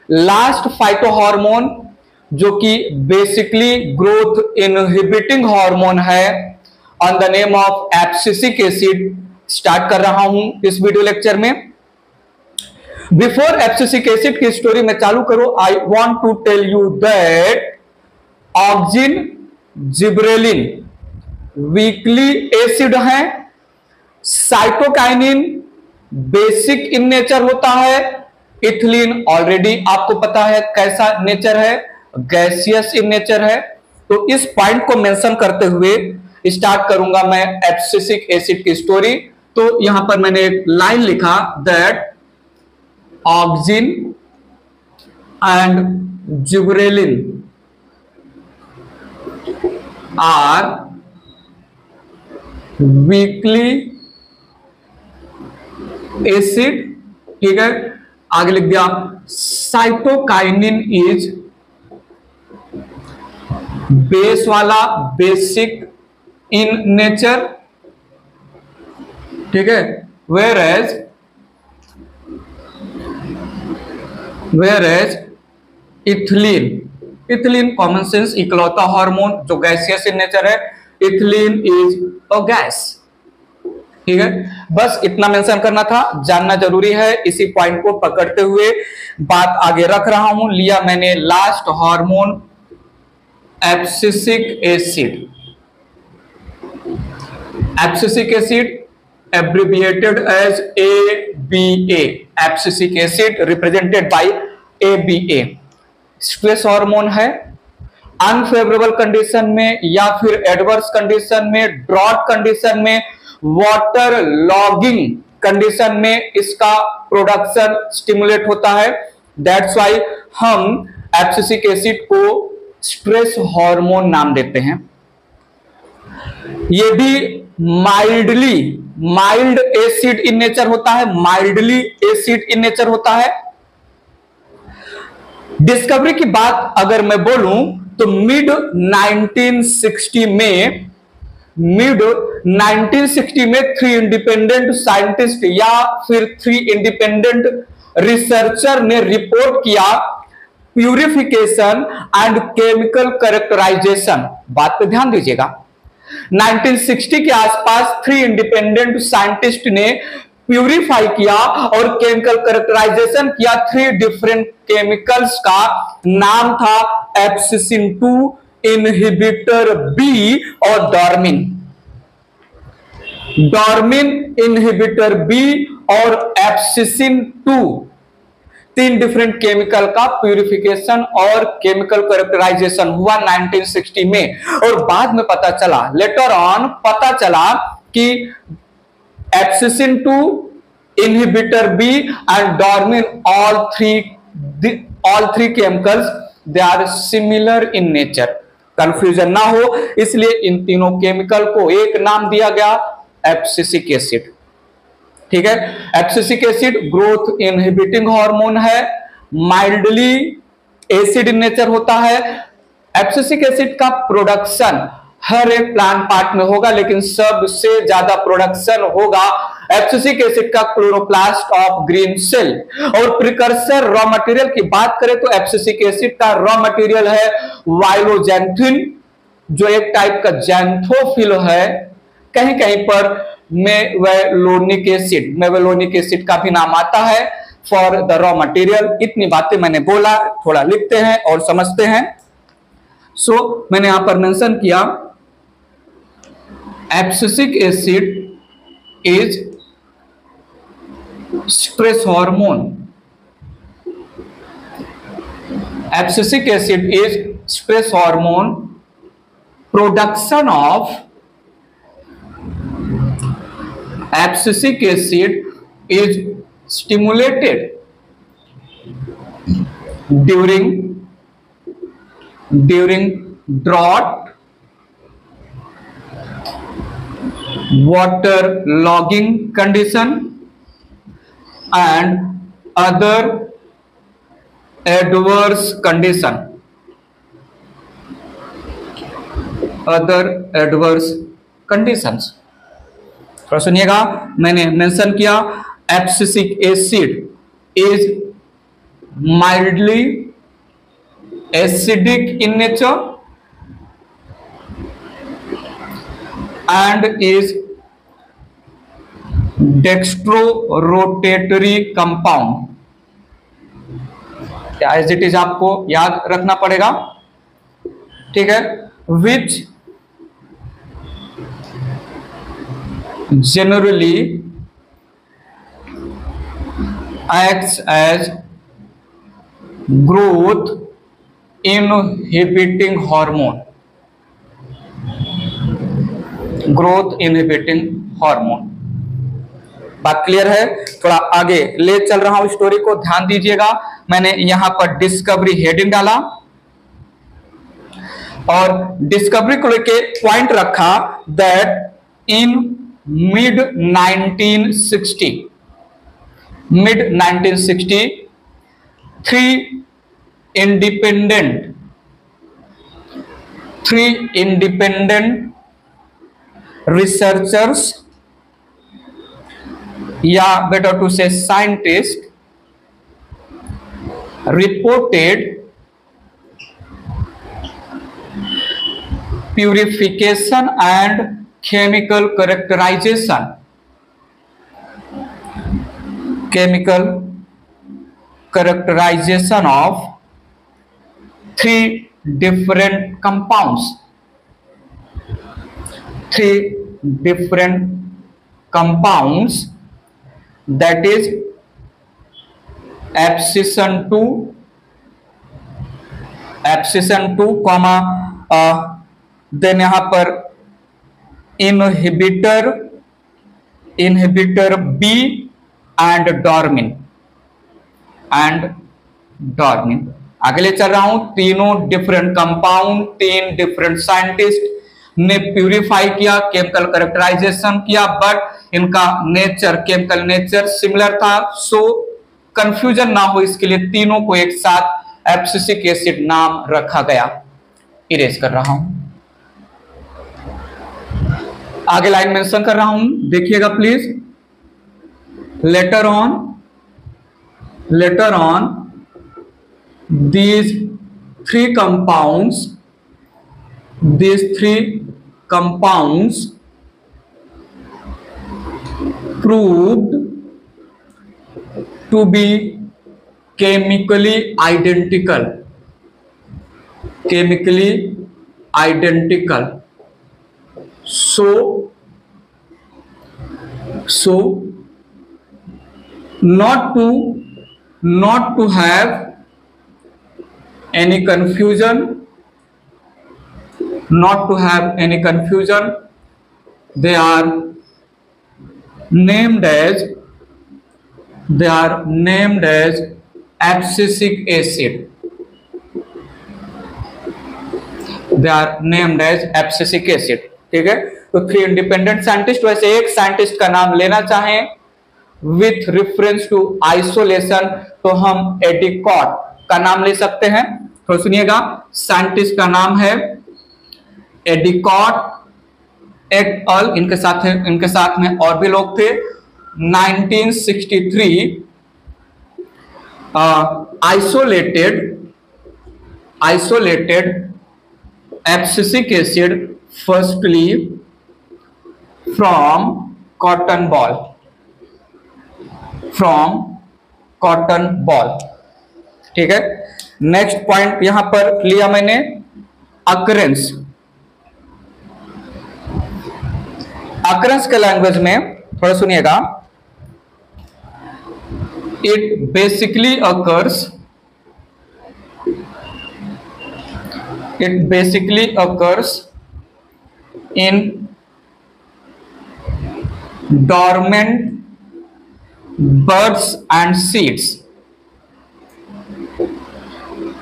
Last phytohormone जो कि basically growth inhibiting hormone है, on the name of abscisic acid, start कर रहा हूं इस वीडियो लेक्चर में। बिफोर एब्सिसिक एसिड की स्टोरी में चालू करो, I want to tell you that auxin gibberellin weakly acid है। साइटोकाइनिन बेसिक इन नेचर होता है। इथिलीन ऑलरेडी आपको पता है कैसा नेचर है, गैसियस इन नेचर है। तो इस पॉइंट को मेंशन करते हुए स्टार्ट करूंगा मैं एब्सिसिक एसिड की स्टोरी। तो यहां पर मैंने एक लाइन लिखा that auxin and gibberellin are weakly acid. ठीक है, आगे लिख दिया साइटोकाइनिन इज बेस वाला, बेसिक इन नेचर। ठीक है, whereas ethylene common sense इकलौता हार्मोन जो गैसियस इन नेचर है, इथिलीन इज अ गैस। ठीक है, बस इतना मेंशन करना था, जानना जरूरी है। इसी पॉइंट को पकड़ते हुए बात आगे रख रहा हूं। लिया मैंने last hormone abscisic acid. Abscisic acid abbreviated as ABA, abscisic acid represented by ABA। Stress hormone है। अनफेवरेबल कंडीशन में या फिर एडवर्स कंडीशन में, ड्रॉट कंडीशन में, वाटर लॉगिंग कंडीशन में इसका प्रोडक्शन स्टिमुलेट होता है। दैट्स वाई हम एब्सिसिक एसिड को स्ट्रेस हार्मोन नाम देते हैं। ये भी माइल्ड एसिड इन नेचर होता है, माइल्डली एसिड इन नेचर होता है। डिस्कवरी की बात अगर मैं बोलूं तो मिड 1960 में 3 इंडिपेंडेंट साइंटिस्ट या फिर 3 इंडिपेंडेंट रिसर्चर ने रिपोर्ट किया प्यूरिफिकेशन एंड केमिकल कैरेक्टराइजेशन। बात पे ध्यान दीजिएगा, 1960 के आसपास 3 इंडिपेंडेंट साइंटिस्ट ने प्यूरिफाई किया और केमिकल कैरेक्टराइजेशन किया 3 डिफरेंट केमिकल्स का। नाम था एब्सिसिन 2, इनहिबिटर बी और डॉर्मिन इनहिबिटर बी और एब्सिसिन 2। 3 डिफरेंट केमिकल का प्यूरिफिकेशन और केमिकल कैरेक्टराइजेशन हुआ 1960 में। और बाद में पता चला, लेटर ऑन पता चला कि abscisin 2, inhibitor B and dormin, all three chemicals they are similar in nature। Confusion ना हो इसलिए इन तीनों केमिकल को एक नाम दिया गया, एब्सिसिक एसिड। ठीक है, abscisic acid growth inhibiting hormone है, माइल्डली एसिड इन नेचर होता है। एब्सिसिक एसिड का प्रोडक्शन हर एक प्लांट पार्ट में होगा, लेकिन सबसे ज्यादा प्रोडक्शन होगा एब्सिसिक एसिड का क्लोरोप्लास्ट ऑफ ग्रीन सेल। और प्रिकर्सर रॉ मटेरियल की बात करें तो एब्सिसिक एसिड का रॉ मटेरियल है वाइलोजेंथिन, जो एक टाइप का जैंथोफिल है। कहीं कहीं पर मेवेलोनिक एसिड का भी नाम आता है फॉर द रॉ मटेरियल। इतनी बातें मैंने बोला, थोड़ा लिखते हैं और समझते हैं। सो मैंने यहां पर मेंशन किया abscisic acid is stress hormone. Abscisic acid is stress hormone. Production of abscisic acid is stimulated during drought, water logging condition and other adverse condition. थोड़ा सुनिएगा, मैंने मेंशन किया abscisic acid is mildly acidic in nature and is dextrorotatory compound। As it is आपको याद रखना पड़ेगा, ठीक है। Which generally acts as growth inhibiting hormone, growth inhibiting hormone. बात क्लियर है? थोड़ा आगे ले चल रहा हूं स्टोरी को, ध्यान दीजिएगा। मैंने यहां पर डिस्कवरी हेडिंग डाला और डिस्कवरी को लेके पॉइंट रखा that in mid 1960 three independent researchers या better to say scientists reported purification and chemical characterization of three different compounds that is abscission 2 then यहां पर इनहिबिटर बी एंड डॉर्मिन आगे ले चल रहा हूं। तीनों डिफरेंट कंपाउंड, तीन डिफरेंट साइंटिस्ट ने प्यूरिफाई किया, केमिकल कैरेक्टराइजेशन किया, बट इनका नेचर, केमिकल नेचर सिमिलर था। सो कंफ्यूजन ना हो इसके लिए तीनों को एक साथ एब्सिसिक एसिड नाम रखा गया। इरेज कर रहा हूं, आगे लाइन मेंशन कर रहा हूं, देखिएगा please. Later on these three compounds proved to be chemically identical so not to have any confusion, they are named as abscisic acid। ठीक है। तो थ्री इंडिपेंडेंट साइंटिस्ट, वैसे एक साइंटिस्ट का नाम लेना चाहें विथ रेफरेंस टू आइसोलेशन तो हम एडिकॉट का नाम ले सकते हैं। तो सुनिएगा, साइंटिस्ट का नाम है एडिकॉट एट अल, इनके साथ में और भी लोग थे। 1963 isolated abscisic acid firstly from cotton ball। ठीक है। नेक्स्ट पॉइंट यहां पर लिया मैंने अकरेंस के लैंग्वेज में, थोड़ा सुनिएगा। It basically occurs in dormant birds and seeds।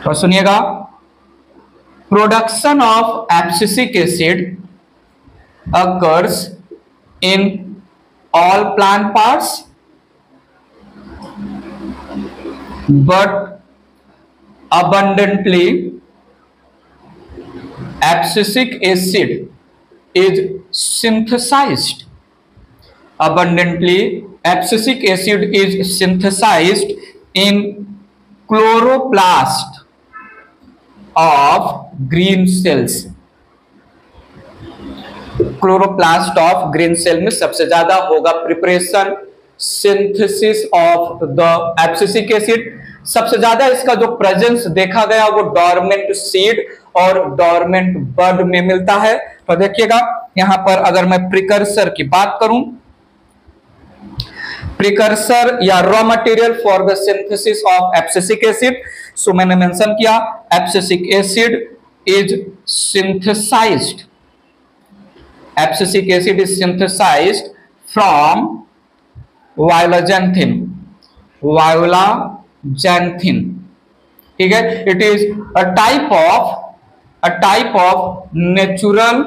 तो सुनिएगा, production of abscisic acid occurs in all plant parts but abundantly abscisic acid is synthesized in chloroplast of green cells, chloroplast of green cell में सबसे ज्यादा होगा preparation synthesis of the abscisic acid. सबसे ज्यादा इसका जो प्रेजेंस देखा गया वो डोरमेंट सीड और डोरमेंट बड में मिलता है। तो देखिएगा यहां पर अगर मैं प्रिकर्सर की बात करूं, प्रिकर्सर या raw material for the synthesis of abscisic acid, so मैंने मेंशन किया abscisic acid is synthesized, abscisic acid is synthesized from violaxanthin, violaxanthin, ठीक है। It is a type of natural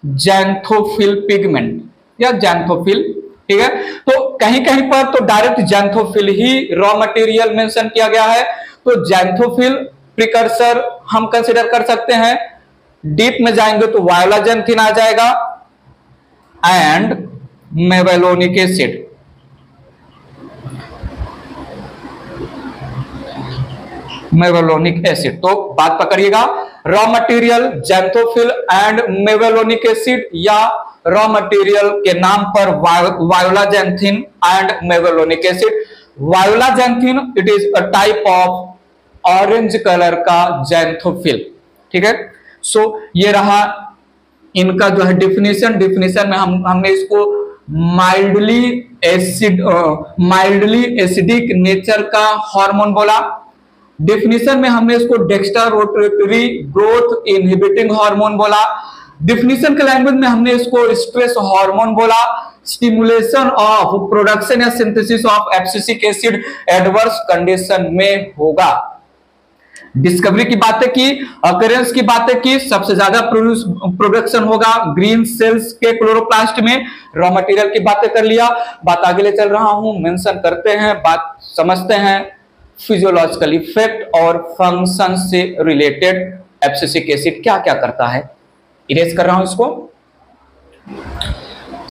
xanthophyll pigment या xanthophyll, ठीक है। तो कहीं कहीं पर तो डायरेक्ट जैंथोफिल ही रॉ मटेरियल मेंशन किया गया है, तो जैंथोफिल प्रिकर्सर हम कंसीडर कर सकते हैं। डीप में जाएंगे तो वायोलाजैंथिन आ जाएगा and mevalonic acid, mevalonic acid. तो बात पकड़िएगा, raw material xanthophyll and mevalonic acid या रॉ मटेरियल के नाम पर violaxanthin and mevalonic acid. Violaxanthin it is a type of orange colour का जैंथोफिल, ठीक है। सो ये रहा इनका जो है डिफिनेशन में हमने इसको माइल्डली एसिडिक नेचर का हार्मोन बोला। डिफिनेशन में हमने इसको डेक्स्ट्रोरोटरी ग्रोथ इनहिबिटिंग हार्मोन बोला। डिफिनेशन के लैंग्वेज में हमने इसको स्ट्रेस हार्मोन बोला। स्टिमुलेशन ऑफ प्रोडक्शन या synthesis of abscisic acid adverse condition में होगा। डिस्कवरी की बातें की, अकरेंस की बातें की, सबसे ज्यादा प्रोडक्शन होगा ग्रीन सेल्स के क्लोरोप्लास्ट में। रॉ मटेरियल की बातें कर लिया, बात आगे ले चल रहा हूं, मेंशन करते हैं, बात समझते हैं फिजियोलॉजिकल इफेक्ट और फंक्शन से रिलेटेड एब्सिसिक एसिड क्या क्या करता है। इरेज कर रहा हूं इसको।